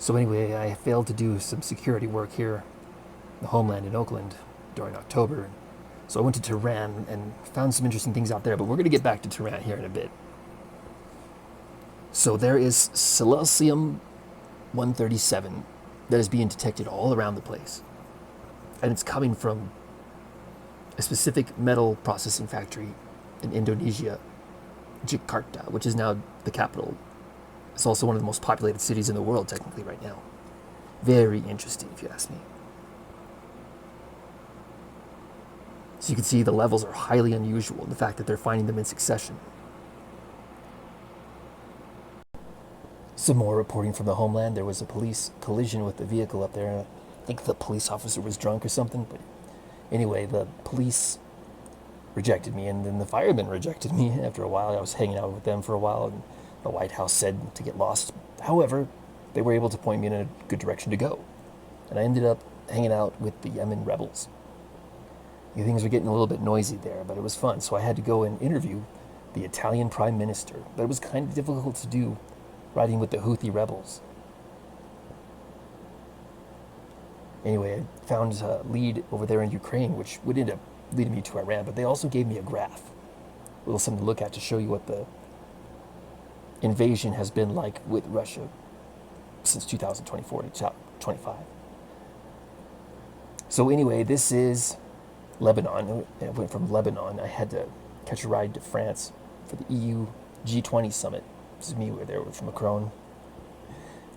So anyway, I failed to do some security work here in the homeland in Oakland during October. So I went to Tehran and found some interesting things out there, but we're going to get back to Tehran here in a bit. So there is silicium 137 that is being detected all around the place. And it's coming from a specific metal processing factory in Indonesia, Jakarta, which is now the capital. It's also one of the most populated cities in the world, technically, right now. Very interesting, if you ask me. So you can see the levels are highly unusual, the fact that they're finding them in succession. Some more reporting from the homeland. There was a police collision with the vehicle up there. I think the police officer was drunk or something, but anyway, the police rejected me, and then the firemen rejected me after a while. I was hanging out with them for a while, and the White House said to get lost. However, they were able to point me in a good direction to go, and I ended up hanging out with the Yemen rebels. Things were getting a little bit noisy there, but it was fun, so I had to go and interview the Italian Prime Minister. But it was kind of difficult to do, riding with the Houthi rebels. Anyway, I found a lead over there in Ukraine, which would end up leading me to Iran, but they also gave me a graph, a little something to look at to show you what the invasion has been like with Russia since 2024 to 25. So anyway, this is Lebanon. I went from Lebanon. I had to catch a ride to France for the EU G20 summit. This is me, we were there with Macron.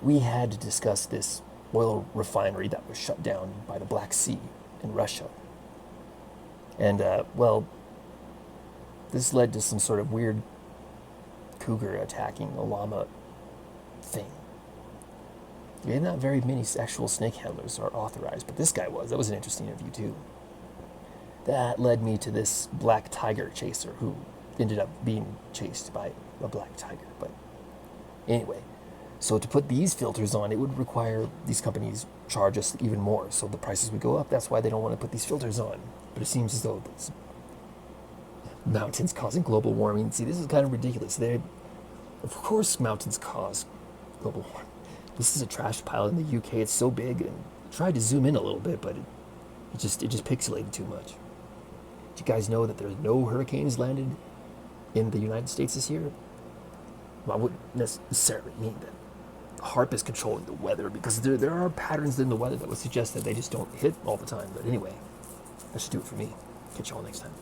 We had to discuss this oil refinery that was shut down by the Black Sea in Russia. And, well, this led to some sort of weird cougar attacking a llama thing. Yeah, not very many actual snake handlers are authorized, but this guy was. That was an interesting interview, too. That led me to this black tiger chaser who ended up being chased by a black tiger. But anyway, so to put these filters on, it would require these companies charge us even more, so the prices would go up. That's why they don't want to put these filters on. But it seems as though these mountains causing global warming. See, this is kind of ridiculous. Of course, mountains cause global warming. This is a trash pile in the UK. It's so big, and I tried to zoom in a little bit, but it just pixelated too much. Did you guys know that there's no hurricanes landed in the United States this year? Well, I wouldn't necessarily mean that HARP is controlling the weather, because there are patterns in the weather that would suggest that they just don't hit all the time. But anyway, that should do it for me. Catch y'all next time.